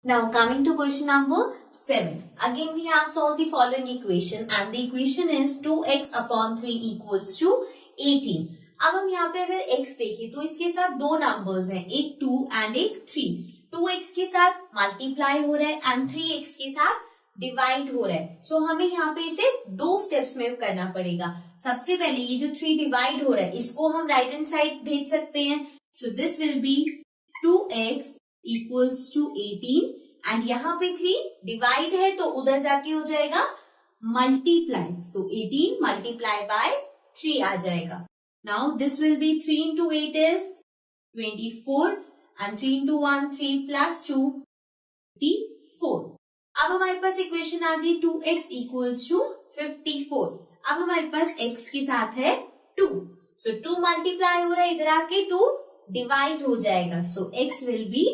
Now coming to question number 7. Again we have solved the following equation and the equation is 2x upon 3 equals to 18. अब हम यहाँ पे अगर x देखें तो इसके साथ दो नंबर्स हैं, एक 2 एंड एक 3. 2x के साथ मल्टीप्लाई हो रहा है एंड 3x के साथ डिवाइड हो रहा है. सो हमें यहाँ पे इसे दो स्टेप्स में करना पड़ेगा. सबसे पहले ये जो 3 डिवाइड हो रहा है इसको हम राइट हैंड साइड भेज सकते हैं. So this will be 2x equals to 18 and यहाँ पे 3 डिवाइड है तो उधर जाके हो जाएगा मल्टीप्लाई. सो 18 मल्टीप्लाई बाय 3 आ जाएगा. Now this will be 3 into 8 is 24 and 3 into 1 3 plus 2 54. अब हमारे पास इक्वेशन आ गई 2x इक्वल्स टू 54. अब हमारे पास x के साथ है 2. सो 2 मल्टीप्लाई हो रहा है, इधर आके 2 डिवाइड हो जाएगा. सो x विल बी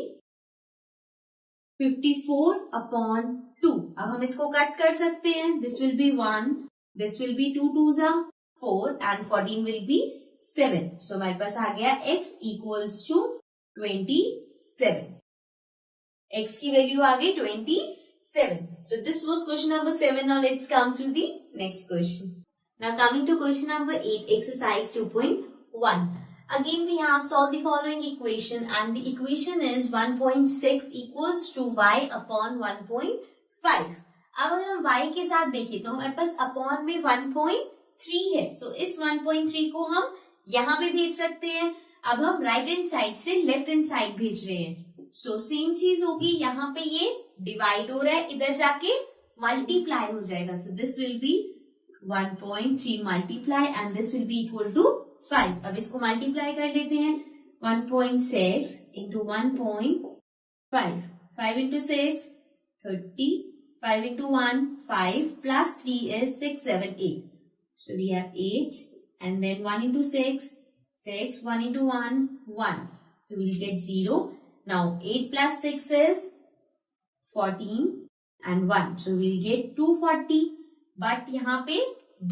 54 अपॉन 2. अब हम इसको कट कर सकते हैं. This will B 1, this will B 2 2 4 and 14 will be 7. सो हमारे पास आ गया x इक्वल्स टू 27. x की वैल्यू आ गई 27. So this was question number 7. Now let's come to the next question. Now coming to question number 8, exercise 2.1. Again we have solved the following equation and the equation is 1.6 equals to y upon 1.5. अब अगर हम y के साथ देखें तो हमारे पास upon में 1.3 है. So इस 1.3 को हम यहाँ पे भेज सकते हैं. अब हम राइट हैंड साइड से लेफ्ट हैंड साइड भेज रहे हैं. सो सेम चीज होगी, यहाँ पे ये डिवाइड हो रहा है, इधर जाके मल्टीप्लाई हो जाएगा. So this will be 1.3 multiply and this will be equal to 5. अब इसको मल्टीप्लाई कर लेते हैं. 1.6 into 1.5, 5 into 6 30, 5 into 1 5 plus 3 is 6 7 8. So we have 8 and then 1 into 6 6, 1 into 1 1. So we'll get 0. Now 8 plus 6 is 14 and 1. So we'll get 240. But यहाँ पे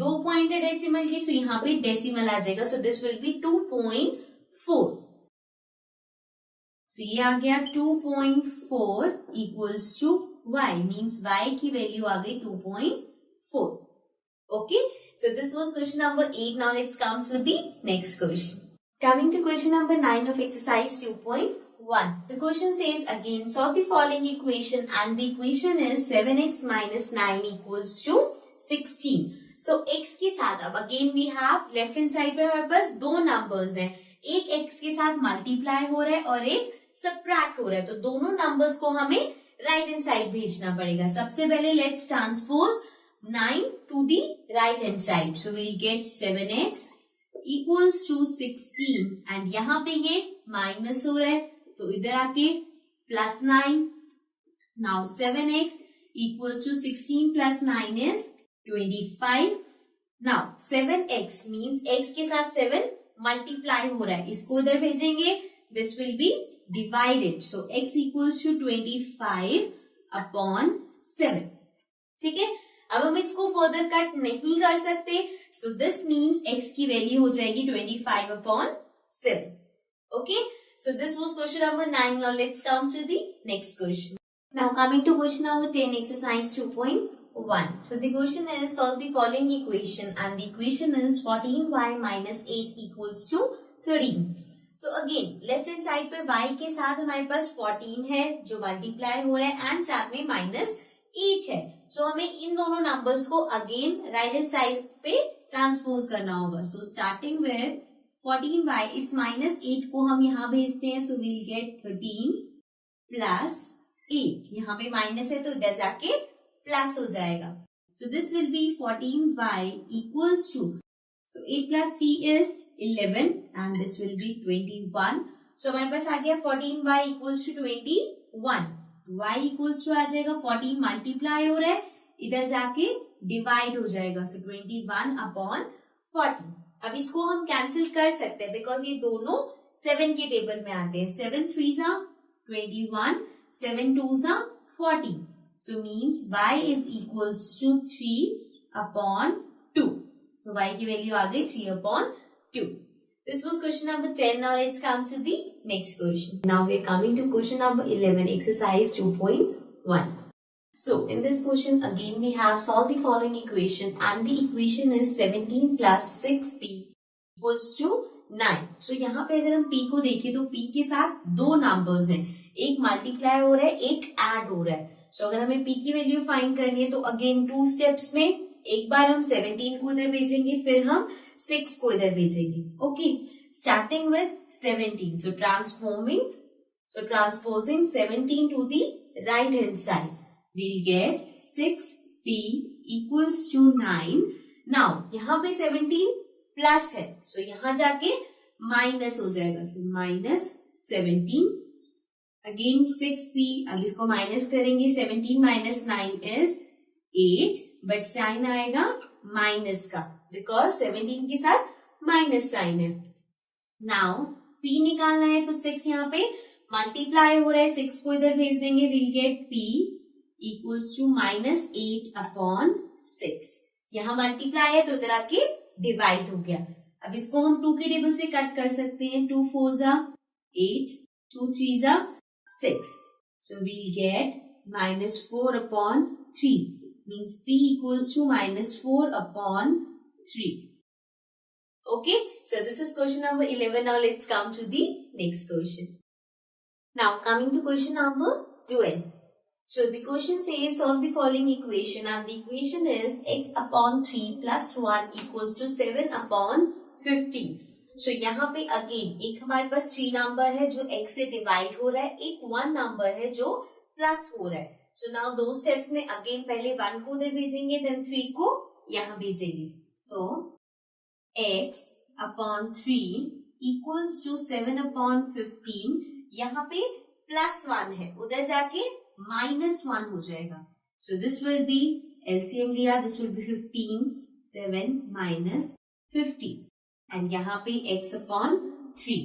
2 point है decimal की, so यहाँ पे डेसिमल आ जाएगा. So this will be 2.4. So ये आ गया 2.4 equals to y. Means y की वैल्यू आ गई 2.4. Okay. So this was question number 8. Now let's come to the next question. Coming to question number 9 of exercise 2.1. The question says again solve the following equation and the equation is 7x minus 9 equals to 16. So x के साथ अब again we have left hand side पे हमारे पास दो numbers हैं. एक x के साथ multiply हो रहा है और एक subtract हो रहा है. तो दोनों numbers को हमें right hand side भेजना पड़ेगा. सबसे पहले let's transpose 9 to the right hand side. So we'll get 7x equals to 16 and यहाँ पे ये माइनस हो रहा है तो इधर आके plus 9. Now 7x equals to 16 plus 9 is 25. Now 7x means x के साथ 7 मल्टीप्लाई हो रहा है, इसको इधर भेजेंगे. This will B divided. So x equals to 25 upon 7. ठीक है. अब हम इसको फर्दर कट नहीं कर सकते. सो दिस मीन्स x की वैल्यू हो जाएगी 25 upon 7. Okay. So this was question number 9. Now let's come to the next question. Now coming to question number 10 exercise 2.1. So the question is solve the following equation and the equation is 14y minus 8 equals to 13. So again left hand side पे y के साथ हमारे पास 14 है जो multiply हो रहा है and साथ में माइनस 8 है. सो हमें इन दोनों नंबर्स को अगेन राइट हैंड साइड पे ट्रांसपोज करना होगा. सो स्टार्टिंग विद 14y इस माइनस 8 को हम यहाँ भेजते हैं. So we'll get 13 plus 8. यहाँ पे माइनस है तो इधर जाके प्लस हो जाएगा. So this will be 14y equals to, so 8 plus 3 is 11 and this will be 21. So हमारे पास आ गया 14y equals to 21. y equals to आ जाएगा 14 मल्टीप्लाई हो रहा है, इधर जाके डिवाइड हो जाएगा. सो 21 अपॉन 40. अब इसको हम कैंसिल कर सकते हैं बिकॉज ये दोनों 7 के टेबल में आते हैं. 7 3 21, 7 2 40. So means y is equals to 3 upon 2. So y की वैल्यू आ गई 3 upon 2. This was question number 10. Now let's come to the next question. Now we are coming to question number 11, exercise 2.1. So in this question again we have solve the following equation and the equation is 17 plus 6p equals to 9. So यहाँ पे अगर हम p को देखें तो p के साथ दो नंबर्स हैं, एक मल्टीप्लाई हो रहा है, एक ऐड हो रहा है. So अगर हमें p की वैल्यू फाइंड करनी है तो अगेन 2 स्टेप्स में एक बार हम 17 को इधर भेजेंगे, फिर हम 6 को इधर भेजेंगे. Okay, starting with 17. So transposing 17 to the right hand side, we'll get 6p equals to 9. Now यहाँ पे 17 प्लस है, so यहाँ जाके माइनस हो जाएगा. So minus 17 again 6p. अब इसको माइनस करेंगे, 17 माइनस 9 इज 8, बट साइन आएगा माइनस का बिकॉज 17 के साथ माइनस साइन है. नाउ p निकालना है तो 6 यहाँ पे मल्टीप्लाई हो रहा है, 6 को इधर भेज देंगे, will get p equals to minus 8 upon 6. यहाँ मल्टीप्लाई है तो इधर आके डिवाइड हो गया. अब इसको हम 2 के टेबल से कट कर सकते हैं. 2 4 जा 8, 2 3 जा 6. So we'll get minus 4 upon 3. Means p equals to minus 4 upon 3. Okay, so this is question number 11. Now let's come to the next question. Now coming to question number 12. So the question says solve the following equation and the equation is x upon 3 plus 1 equals to 7 upon 15. So यहाँ पे again एक हमारे पास 3 number है जो x से divide हो रहा है, एक 1 नंबर है जो प्लस हो रहा है. So now दो स्टेप्स में अगेन पहले 1 को उधर भेजेंगे, देन 3 को यहाँ भेजेंगे. So x upon 3 equals to 7 upon 15. यहाँ पे प्लस 1 है, उधर जाके माइनस 1 हो जाएगा. So this will be LCM लिया, this will be 15, 7 minus 50 and यहाँ पे x upon 3.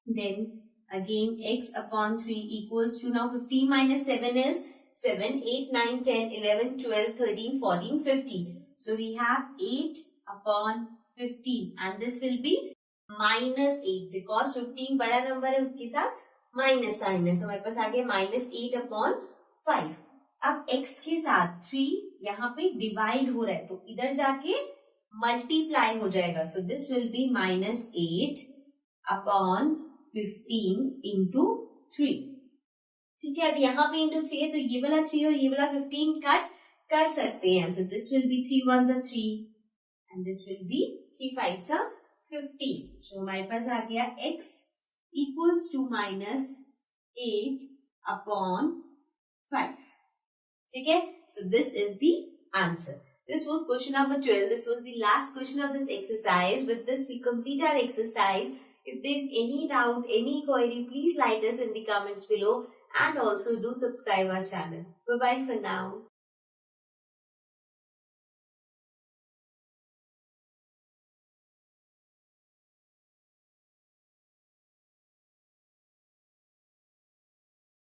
Then again x upon 3 equals to now 15 minus 7 is 7, 8, 9, 10, 11, 12, 13, 14, 15. So we have 8 upon 15 and this will be minus 8 because 15 बड़ा number है उसके साथ minus sign है. सो हमारे पास आ गया माइनस 8 अपॉन 5. अब x के साथ 3 यहाँ पे डिवाइड हो रहा है तो इधर जाके मल्टीप्लाई हो जाएगा. So this will B minus 8 upon 15 into 3. ठीक है, अब यहाँ पे इंटू 3 है तो ये वाला 3 और ये वाला 15 कट कर सकते हैं. So this will be 3 1s are 3 and this will be 3 5s are 15. So हमारे पास आ गया x equals to minus 8 upon 5. ठीक है, so this is the answer. This was question number 12. This was the last question of this exercise. With this, we complete our exercise. If there is any doubt, any query, please write us in the comments below and also do subscribe our channel. Bye-bye for now.